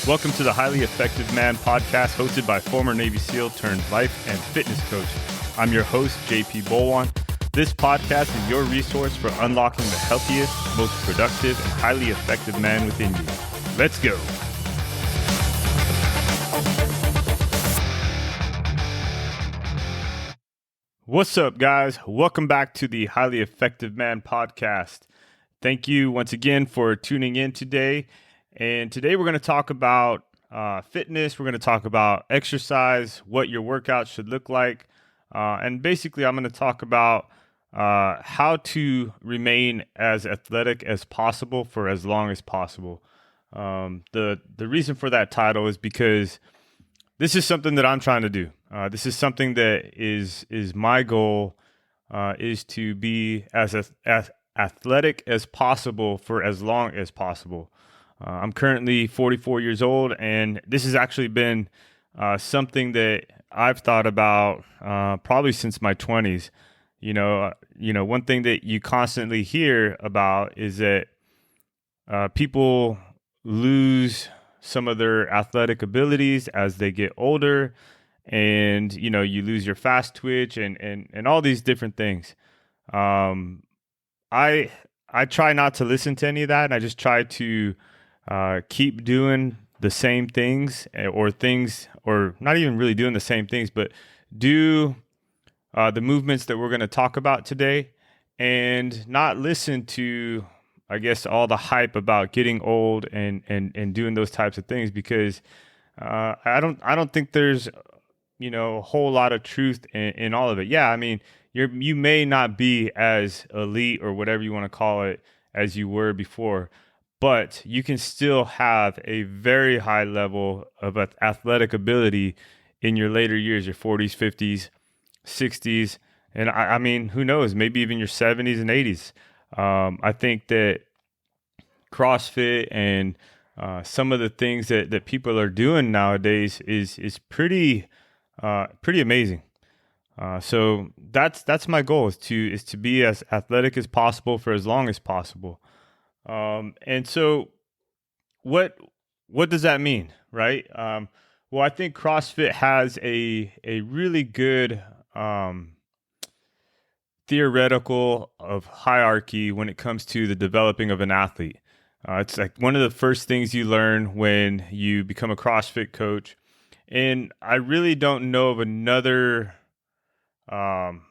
Welcome to the Highly Effective Man podcast, hosted by former Navy SEAL turned life and fitness coach. I'm your host, JP Bolwan. This podcast is your resource for unlocking the healthiest, most productive, and highly effective man within you. Let's go. What's up, guys? Welcome back to the Highly Effective Man podcast. Thank you once again for tuning in today. And today we're going to talk about fitness. We're going to talk about exercise, what your workout should look like. And basically, I'm going to talk about how to remain as athletic as possible for as long as possible. The reason for that title is because this is something that I'm trying to do. This is something that is my goal, is to be as athletic as possible for as long as possible. I'm currently 44 years old, and this has actually been something that I've thought about probably since my 20s. One thing that you constantly hear about is that people lose some of their athletic abilities as they get older, and you lose your fast twitch and all these different things. I try not to listen to any of that, and I just try to keep doing the same things, or not even really doing the same things, but do the movements that we're going to talk about today, and not listen to, I guess, all the hype about getting old and doing those types of things, because I don't think there's a whole lot of truth in all of it. Yeah, I mean, you may not be as elite or whatever you want to call it as you were before, but you can still have a very high level of athletic ability in your later years, your 40s, 50s, 60s, and I mean, who knows, maybe even your 70s and 80s. I think that CrossFit and some of the things that people are doing nowadays is pretty amazing. So that's my goal, is to be as athletic as possible for as long as possible. And so what does that mean, right? Well, I think CrossFit has a really good theoretical of hierarchy when it comes to the developing of an athlete. It's like one of the first things you learn when you become a CrossFit coach. And I really don't know of another or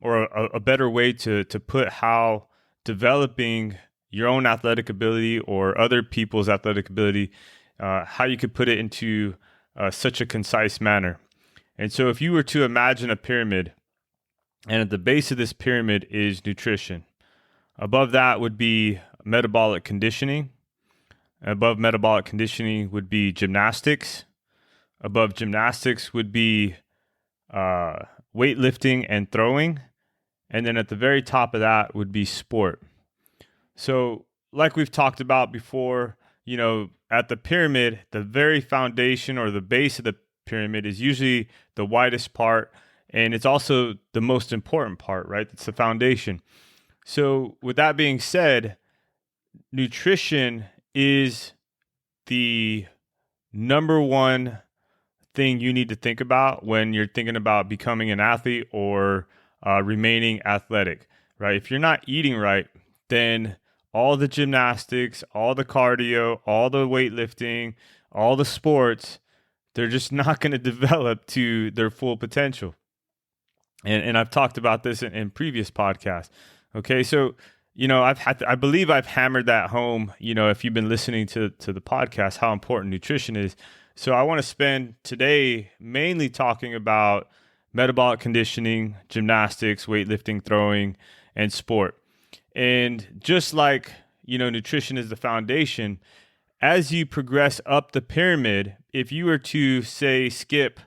a better way to put how developing your own athletic ability or other people's athletic ability, how you could put it into such a concise manner. And so if you were to imagine a pyramid, and at the base of this pyramid is nutrition. Above that would be metabolic conditioning. Above metabolic conditioning would be gymnastics. Above gymnastics would be weightlifting and throwing. And then at the very top of that would be sport. So like we've talked about before, at the pyramid, the very foundation or the base of the pyramid is usually the widest part, and it's also the most important part, right? It's the foundation. So with that being said, nutrition is the number one thing you need to think about when you're thinking about becoming an athlete or remaining athletic, right? If you're not eating right, then all the gymnastics, all the cardio, all the weightlifting, all the sports, they're just not going to develop to their full potential. And I've talked about this in previous podcasts. Okay, so I believe I've hammered that home. If you've been listening to the podcast, how important nutrition is. So I want to spend today mainly talking about metabolic conditioning, gymnastics, weightlifting, throwing, and sport. And just like, nutrition is the foundation, as you progress up the pyramid, if you were to, say, skip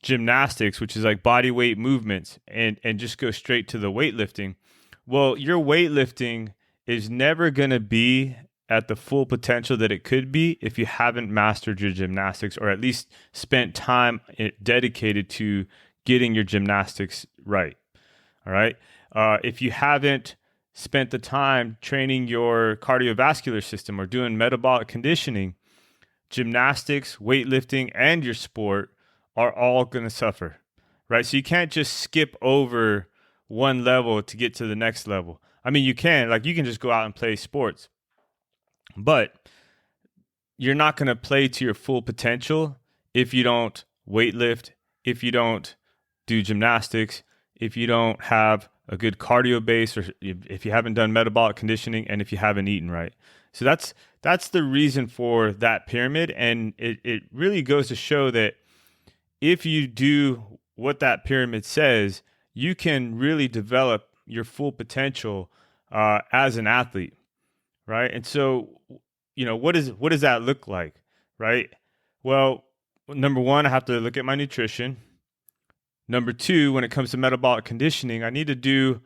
gymnastics, which is like body weight movements, and just go straight to the weightlifting, well, your weightlifting is never going to be at the full potential that it could be if you haven't mastered your gymnastics, or at least spent time dedicated to getting your gymnastics right. All right. If you haven't spent the time training your cardiovascular system or doing metabolic conditioning, gymnastics, weightlifting, and your sport are all going to suffer, right? So you can't just skip over one level to get to the next level. I mean, you can just go out and play sports, but you're not going to play to your full potential if you don't weightlift, if you don't do gymnastics, if you don't have a good cardio base, or if you haven't done metabolic conditioning, and if you haven't eaten right. So that's the reason for that pyramid. And it really goes to show that if you do what that pyramid says, you can really develop your full potential as an athlete, right? And so, what does that look like, right? Well, number one, I have to look at my nutrition. Number two, when it comes to metabolic conditioning, I need to do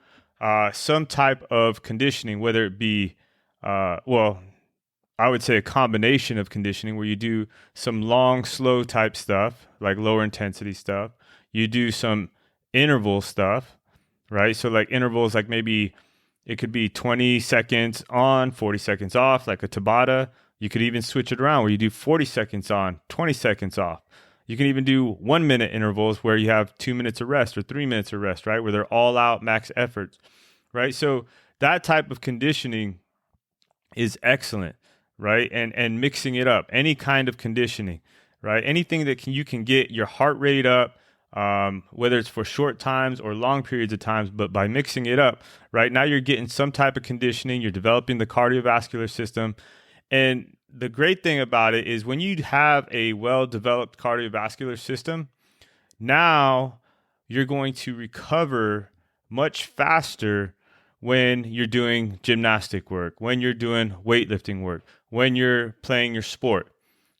some type of conditioning, whether it be, I would say a combination of conditioning where you do some long, slow type stuff, like lower intensity stuff. You do some interval stuff, right? So like intervals, like maybe it could be 20 seconds on, 40 seconds off, like a Tabata. You could even switch it around where you do 40 seconds on, 20 seconds off. You can even do 1 minute intervals where you have 2 minutes of rest or 3 minutes of rest, right? Where they're all out max efforts, right? So that type of conditioning is excellent, right? And mixing it up, any kind of conditioning, right? Anything that you can get your heart rate up, whether it's for short times or long periods of times, but by mixing it up, right? Now you're getting some type of conditioning, you're developing the cardiovascular system. And the great thing about it is when you have a well-developed cardiovascular system, now you're going to recover much faster when you're doing gymnastic work, when you're doing weightlifting work, when you're playing your sport.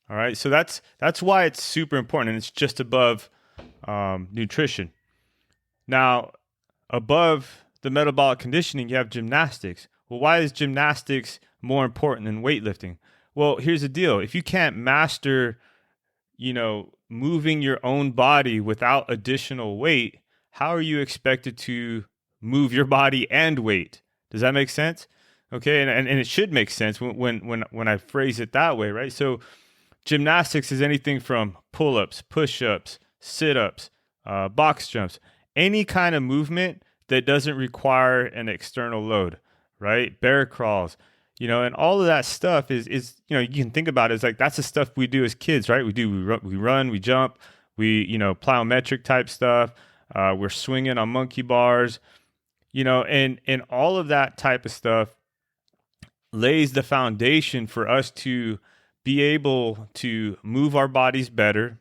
All right. So that's why it's super important. And it's just above nutrition. Now, above the metabolic conditioning, you have gymnastics. Well, why is gymnastics more important than weightlifting? Well, here's the deal. If you can't master, moving your own body without additional weight, how are you expected to move your body and weight? Does that make sense? Okay, and it should make sense when I phrase it that way, right? So gymnastics is anything from pull-ups, push-ups, sit-ups, box jumps, any kind of movement that doesn't require an external load, right? Bear crawls, and all of that stuff is you can think about it as like that's the stuff we do as kids, right? We run, we jump, we plyometric type stuff. We're swinging on monkey bars, and all of that type of stuff lays the foundation for us to be able to move our bodies better.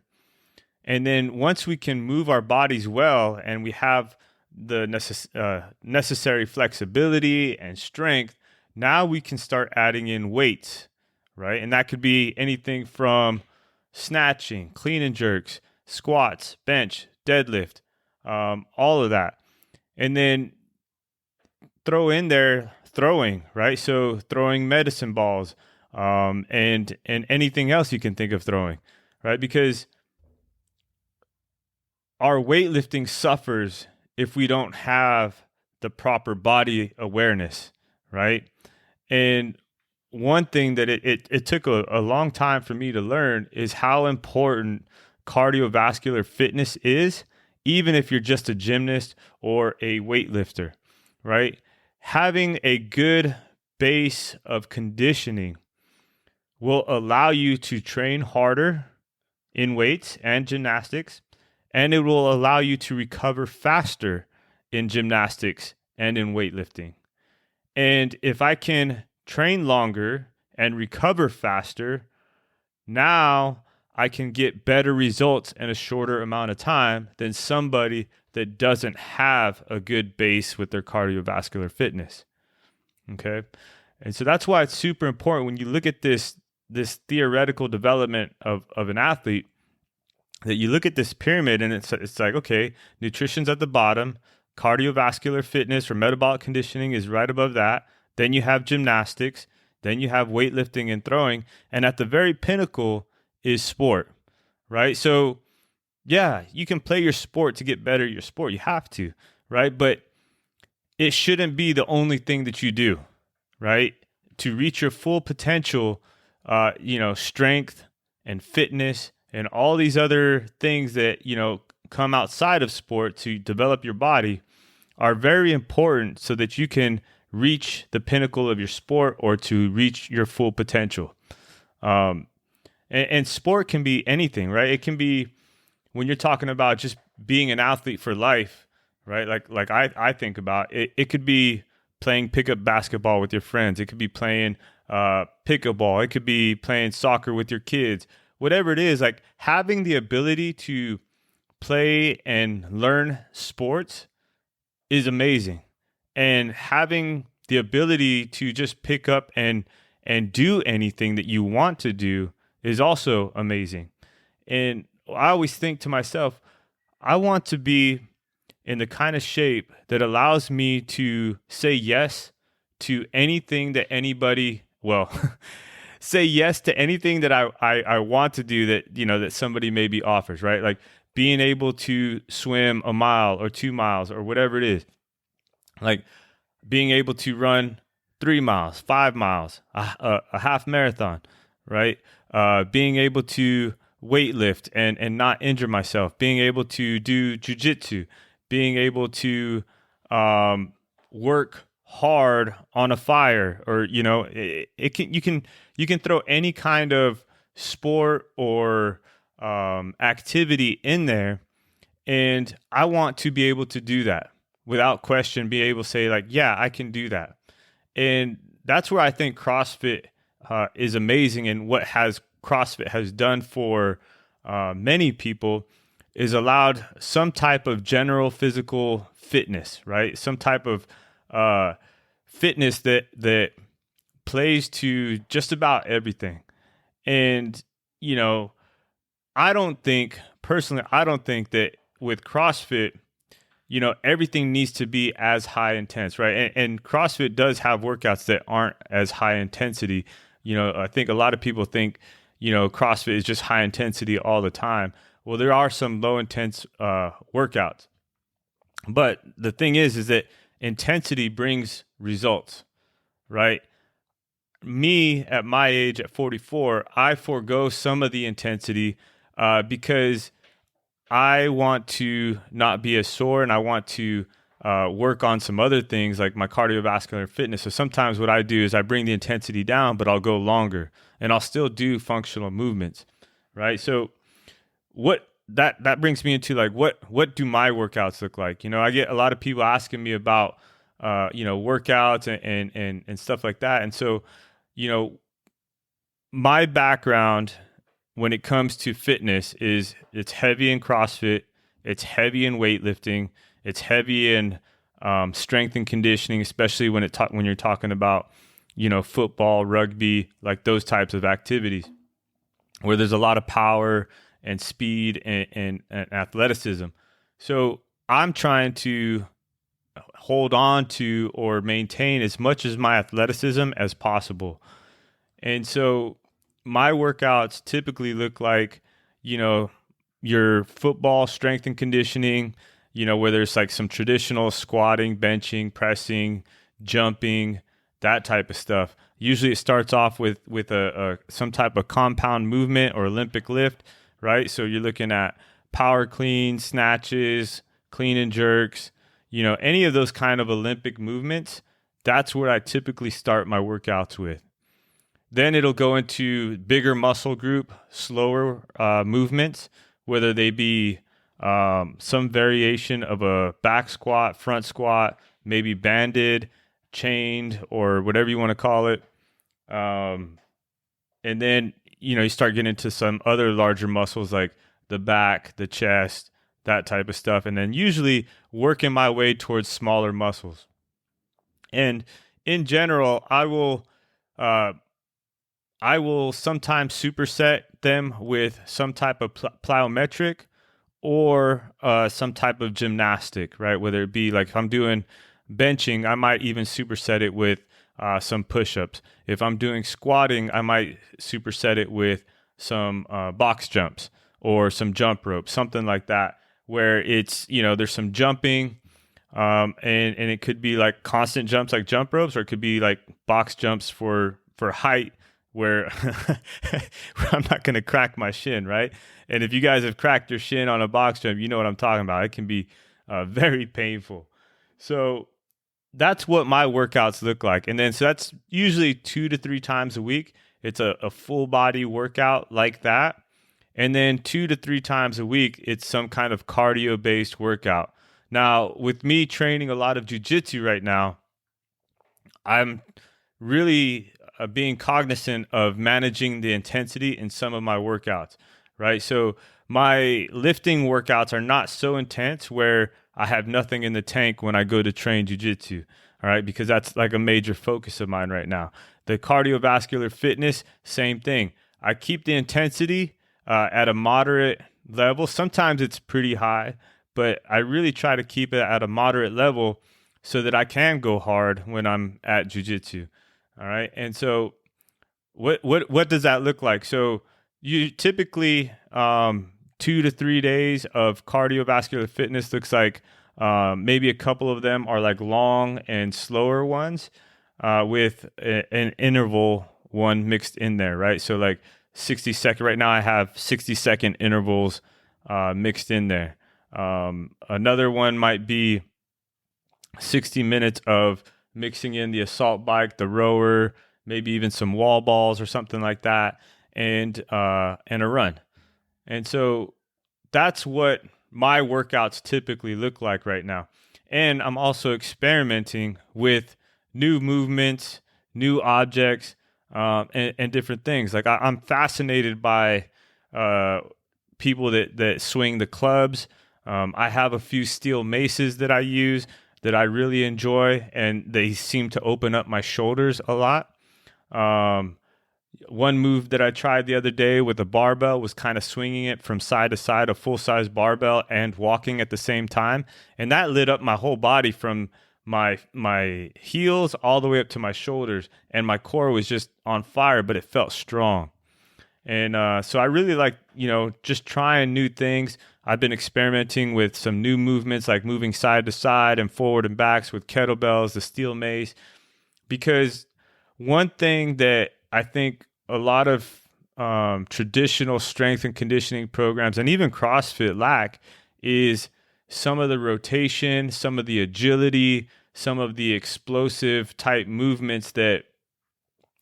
And then once we can move our bodies well and we have the necessary flexibility and strength, now we can start adding in weights, right? And that could be anything from snatching, clean and jerks, squats, bench, deadlift, all of that. And then throw in there throwing, right? So throwing medicine balls, and anything else you can think of throwing, right? Because our weightlifting suffers if we don't have the proper body awareness, right? And one thing that it took a long time for me to learn is how important cardiovascular fitness is, even if you're just a gymnast or a weightlifter, right? Having a good base of conditioning will allow you to train harder in weights and gymnastics, and it will allow you to recover faster in gymnastics and in weightlifting. And if I can train longer and recover faster, now I can get better results in a shorter amount of time than somebody that doesn't have a good base with their cardiovascular fitness. Okay? And so that's why it's super important when you look at this theoretical development of an athlete, that you look at this pyramid and it's like, okay, nutrition's at the bottom, cardiovascular fitness or metabolic conditioning is right above that. Then you have gymnastics, then you have weightlifting and throwing, and at the very pinnacle is sport, right? So yeah, you can play your sport to get better at your sport. You have to, right? But it shouldn't be the only thing that you do, right? To reach your full potential, strength, and fitness and all these other things that, come outside of sport to develop your body are very important so that you can reach the pinnacle of your sport or to reach your full potential. And sport can be anything, right? It can be when you're talking about just being an athlete for life, right? Like I think about it, it could be playing pickup basketball with your friends. It could be playing pickleball. It could be playing soccer with your kids. Whatever it is, like having the ability to play and learn sports is amazing. And having the ability to just pick up and do anything that you want to do is also amazing. And I always think to myself, I want to be in the kind of shape that allows me to say yes to anything that anybody, well, say yes to anything that I want to do that, that somebody maybe offers, right? Like being able to swim a mile or 2 miles or whatever it is. Like being able to run 3 miles, 5 miles, a half marathon, right? Being able to weightlift and not injure myself, being able to do jujitsu, being able to work hard on a fire, or you can throw any kind of sport or activity in there, and I want to be able to do that without question. Be able to say like, yeah, I can do that, and that's where I think CrossFit is amazing, and what CrossFit has done for many people is allowed some type of general physical fitness, right? Some type of fitness that plays to just about everything. And, I don't think that with CrossFit, everything needs to be as high intense, right? And CrossFit does have workouts that aren't as high intensity. I think a lot of people think, CrossFit is just high intensity all the time. Well, there are some low intense workouts. But the thing is that intensity brings results, right? Me at my age at 44, I forego some of the intensity because I want to not be as sore, and I want to work on some other things like my cardiovascular fitness. So sometimes what I do is I bring the intensity down, but I'll go longer and I'll still do functional movements, right? So what that brings me into like, what do my workouts look like? I get a lot of people asking me about workouts and stuff like that. And so, my background when it comes to fitness is it's heavy in CrossFit, it's heavy in weightlifting, it's heavy in strength and conditioning, especially when you're talking about football, rugby, like those types of activities where there's a lot of power and speed and athleticism. So I'm trying to hold on to or maintain as much as my athleticism as possible. And so my workouts typically look like, your football strength and conditioning, where there's like some traditional squatting, benching, pressing, jumping, that type of stuff. Usually it starts off with a some type of compound movement or Olympic lift, right? So you're looking at power clean, snatches, clean and jerks, any of those kind of Olympic movements. That's where I typically start my workouts with. Then it'll go into bigger muscle group, slower movements, whether they be some variation of a back squat, front squat, maybe banded, chained, or whatever you want to call it. And then, you start getting into some other larger muscles like the back, the chest, that type of stuff. And then usually working my way towards smaller muscles. And in general, I will sometimes superset them with some type of plyometric or some type of gymnastic, right? Whether it be like if I'm doing benching, I might even superset it with some push-ups. If I'm doing squatting, I might superset it with some box jumps or some jump rope, something like that, where it's, there's some jumping and it could be like constant jumps like jump ropes, or it could be like box jumps for height, where I'm not going to crack my shin, right? And if you guys have cracked your shin on a box jump, you know what I'm talking about. It can be very painful. So that's what my workouts look like. And then, so that's usually 2 to 3 times a week. It's a full body workout like that. And then 2 to 3 times a week, it's some kind of cardio based workout. Now, with me training a lot of jujitsu right now, I'm really being cognizant of managing the intensity in some of my workouts, right? So my lifting workouts are not so intense where I have nothing in the tank when I go to train jujitsu, all right? Because that's like a major focus of mine right now. The cardiovascular fitness, same thing. I keep the intensity at a moderate level. Sometimes it's pretty high, but I really try to keep it at a moderate level so that I can go hard when I'm at jujitsu. All right. And so what does that look like? So you typically 2 to 3 days of cardiovascular fitness looks like maybe a couple of them are like long and slower ones with an interval one mixed in there, right? So like 60-second. Right now I have 60-second intervals mixed in there. Another one might be 60 minutes of mixing in the assault bike, the rower, maybe even some wall balls or something like that, and a run. And so that's what my workouts typically look like right now. And I'm also experimenting with new movements, new objects, and different things. Like I'm fascinated by people that swing the clubs. I have a few steel maces that I use that I really enjoy, and they seem to open up my shoulders a lot. One move that I tried the other day with a barbell was kind of swinging it from side to side, a full-size barbell, and walking at the same time. And that lit up my whole body from my heels all the way up to my shoulders. And my core was just on fire, but it felt strong. And so I really like, just trying new things. I've been experimenting with some new movements like moving side to side and forward and backs with kettlebells, the steel mace, because one thing that I think a lot of traditional strength and conditioning programs and even CrossFit lack is some of the rotation, some of the agility, some of the explosive type movements that,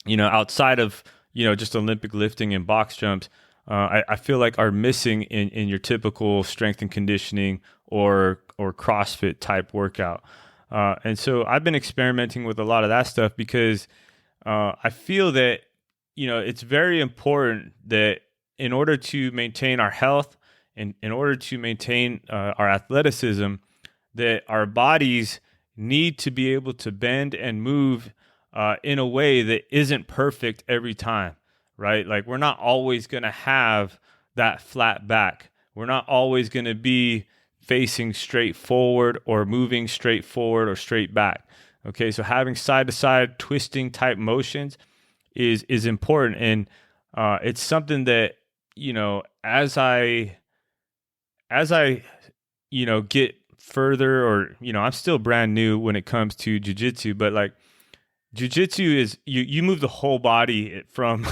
outside of, just Olympic lifting and box jumps, I feel like are missing in your typical strength and conditioning or CrossFit type workout. And so I've been experimenting with a lot of that stuff because I feel that, it's very important that in order to maintain our health and in order to maintain our athleticism, that our bodies need to be able to bend and move in a way that isn't perfect every time, right? Like we're not always going to have that flat back. We're not always going to be facing straight forward or moving straight forward or straight back. Okay, so having side to side twisting type motions is important, and it's something that as I get further, or I'm still brand new when it comes to jiu-jitsu, but like jiu-jitsu is you move the whole body from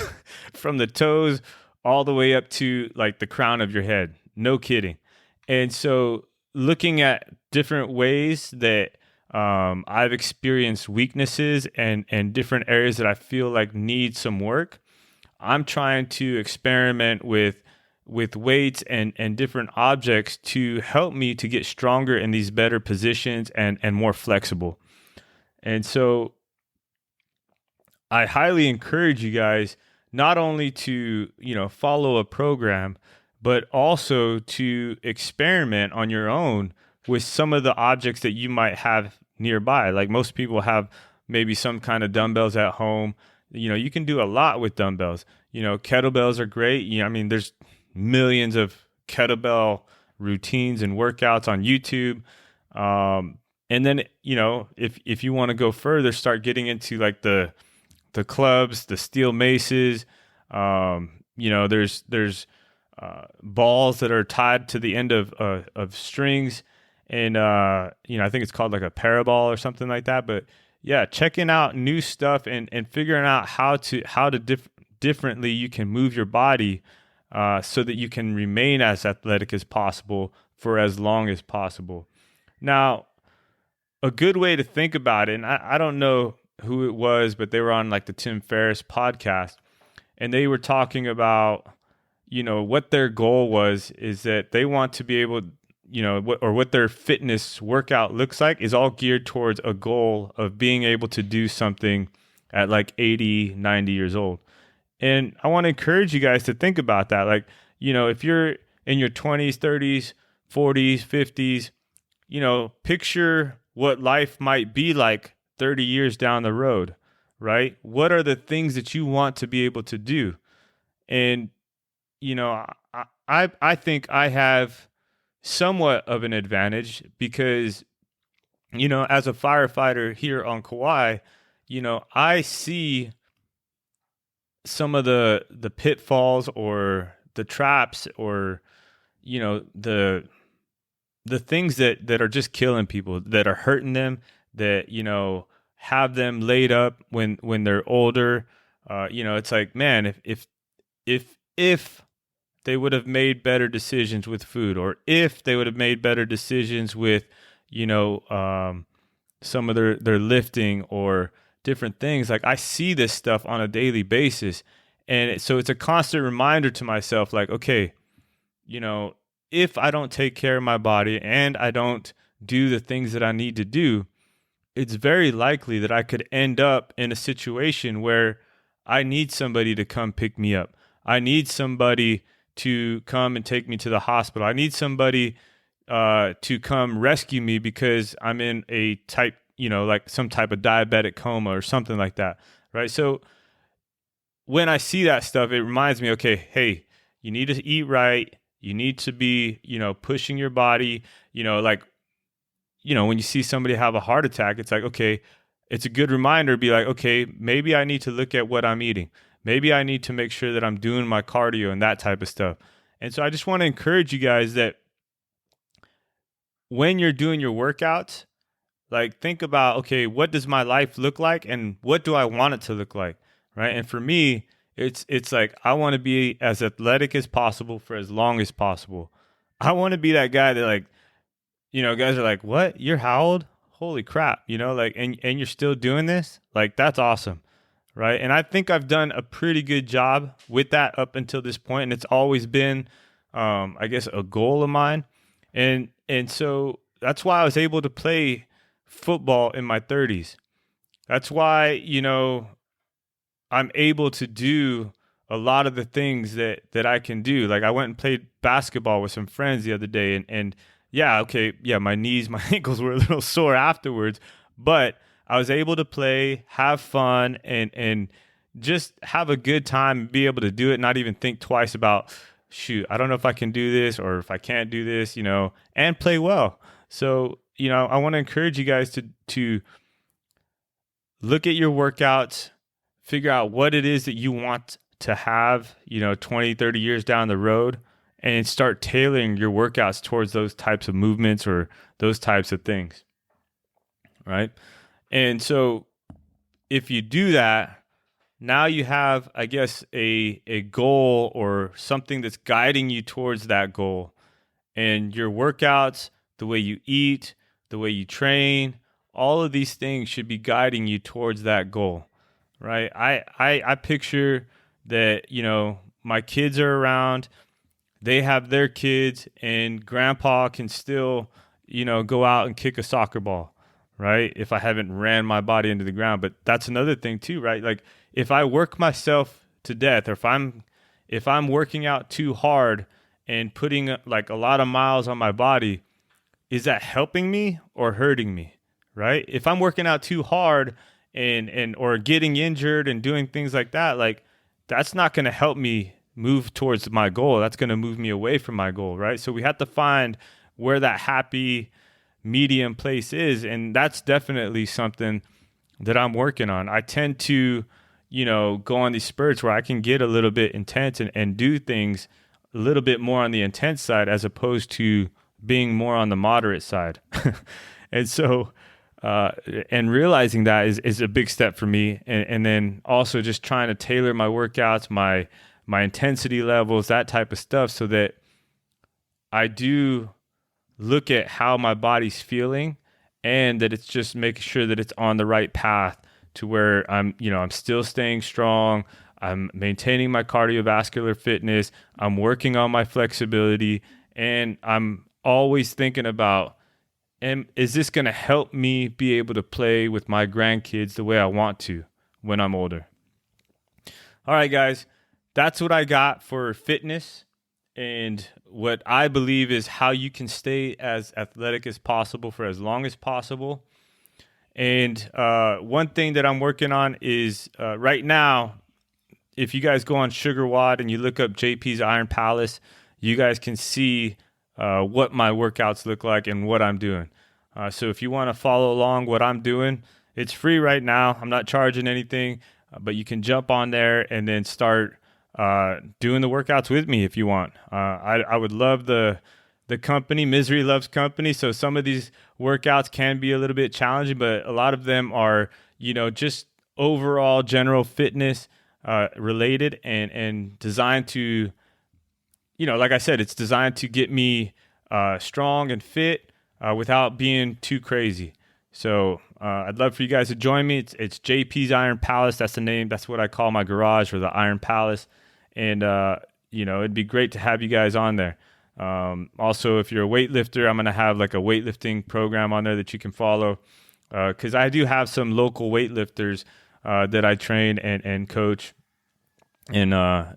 from the toes all the way up to like the crown of your head. No kidding. And so looking at different ways that I've experienced weaknesses and different areas that I feel like need some work, I'm trying to experiment with weights and different objects to help me to get stronger in these better positions and more flexible. And so I highly encourage you guys not only to, follow a program, but also to experiment on your own with some of the objects that you might have nearby. Like most people have maybe some kind of dumbbells at home. You can do a lot with dumbbells. Kettlebells are great. There's millions of kettlebell routines and workouts on YouTube. And then, if you want to go further, start getting into like the clubs, the steel maces. There's balls that are tied to the end of strings, and I think it's called like a paraball or something like that. But yeah, checking out new stuff and figuring out how to differently you can move your body so that you can remain as athletic as possible for as long as possible. Now, a good way to think about it, and I don't know who it was, but they were on like the Tim Ferriss podcast, and they were talking about, what their goal was, is that they want to be able, what their fitness workout looks like is all geared towards a goal of being able to do something at like 80, 90 years old. And I want to encourage you guys to think about that. Like, if you're in your 20s, 30s, 40s, 50s, picture what life might be like 30 years down the road, right? What are the things that you want to be able to do? And, I think I have somewhat of an advantage because, as a firefighter here on Kauai, I see some of the pitfalls or the traps or, the things that are just killing people, that are hurting them, that, have them laid up when they're older. It's like, man, if they would have made better decisions with food, or if they would have made better decisions with, some of their lifting or different things. Like, I see this stuff on a daily basis. And so it's a constant reminder to myself, like, okay, if I don't take care of my body and I don't do the things that I need to do, it's very likely that I could end up in a situation where I need somebody to come pick me up. I need somebody to come and take me to the hospital. I need somebody to come rescue me because I'm in a type, like some type of diabetic coma or something like that, right? So when I see that stuff, it reminds me, okay, hey, you need to eat right. You need to be, pushing your body, when you see somebody have a heart attack, it's like, okay, it's a good reminder to be like, okay, maybe I need to look at what I'm eating. Maybe I need to make sure that I'm doing my cardio and that type of stuff. And so I just want to encourage you guys that when you're doing your workouts, like, think about, okay, what does my life look like and what do I want it to look like, right? And for me, it's like, I want to be as athletic as possible for as long as possible. I want to be that guy that, like, guys are like, what? You're how old? Holy crap, and you're still doing this? Like, that's awesome, right? And I think I've done a pretty good job with that up until this point, and it's always been, I guess, a goal of mine. And so that's why I was able to play football in my 30s. That's why, I'm able to do a lot of the things that I can do. Like, I went and played basketball with some friends the other day, and yeah, okay, yeah, my knees, my ankles were a little sore afterwards, but I was able to play, have fun, and just have a good time and be able to do it, not even think twice about, shoot, I don't know if I can do this or if I can't do this, and play well. So, I want to encourage you guys to look at your workouts, figure out what it is that you want to have, 20, 30 years down the road, and start tailoring your workouts towards those types of movements or those types of things, right? And so if you do that, now you have, I guess, a goal or something that's guiding you towards that goal. And your workouts, the way you eat, the way you train, all of these things should be guiding you towards that goal, right? I picture that, my kids are around, they have their kids, and grandpa can still, go out and kick a soccer ball, right? If I haven't ran my body into the ground. But that's another thing too, right? Like, if I work myself to death, or if I'm working out too hard and putting like a lot of miles on my body, is that helping me or hurting me, right? If I'm working out too hard and or getting injured and doing things like that, like, that's not going to help me move towards my goal. That's going to move me away from my goal, right? So we have to find where that happy medium place is, and that's definitely something that I'm working on. I tend to, go on these spurts where I can get a little bit intense and do things a little bit more on the intense side as opposed to being more on the moderate side. And so And realizing that is a big step for me. And then also just trying to tailor my workouts, my intensity levels, that type of stuff, so that I do look at how my body's feeling, and that it's just making sure that it's on the right path to where I'm still staying strong. I'm maintaining my cardiovascular fitness. I'm working on my flexibility, and I'm always thinking about, is this going to help me be able to play with my grandkids the way I want to when I'm older? All right, guys, that's what I got for fitness and what I believe is how you can stay as athletic as possible for as long as possible. And one thing that I'm working on is right now, if you guys go on Sugar Wad and you look up JP's Iron Palace, you guys can see what my workouts look like and what I'm doing. So if you want to follow along what I'm doing, it's free right now. I'm not charging anything, but you can jump on there and then start doing the workouts with me if you want. I would love the company. Misery loves company. So some of these workouts can be a little bit challenging, but a lot of them are, just overall general fitness related and designed to, like I said, it's designed to get me strong and fit without being too crazy. So I'd love for you guys to join me. It's JP's Iron Palace. That's the name. That's what I call my garage, or the Iron Palace. And, it'd be great to have you guys on there. Also, if you're a weightlifter, I'm going to have like a weightlifting program on there that you can follow. Because I do have some local weightlifters that I train and coach. And, I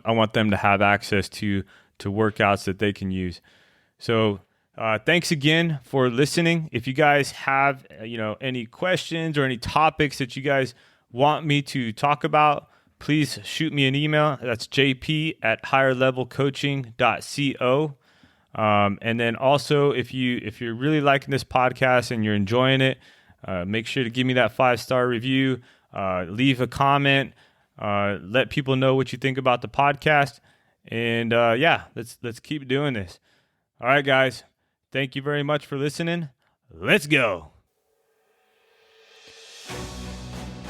want them to have access to workouts that they can use. So thanks again for listening. If you guys have, any questions or any topics that you guys want me to talk about, please shoot me an email. That's jp@higherlevelcoaching.co. And then also, if you're really liking this podcast and you're enjoying it, make sure to give me that 5-star review. Leave a comment. Let people know what you think about the podcast. And let's keep doing this. All right, guys. Thank you very much for listening. Let's go.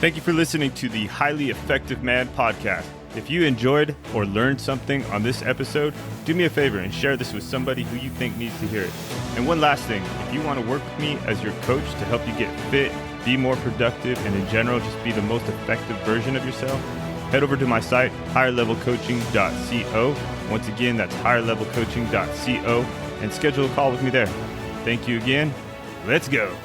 Thank you for listening to the Highly Effective Man podcast. If you enjoyed or learned something on this episode, do me a favor and share this with somebody who you think needs to hear it. And one last thing, if you want to work with me as your coach to help you get fit, be more productive, and in general, just be the most effective version of yourself, head over to my site, higherlevelcoaching.co. Once again, that's higherlevelcoaching.co, and schedule a call with me there. Thank you again. Let's go.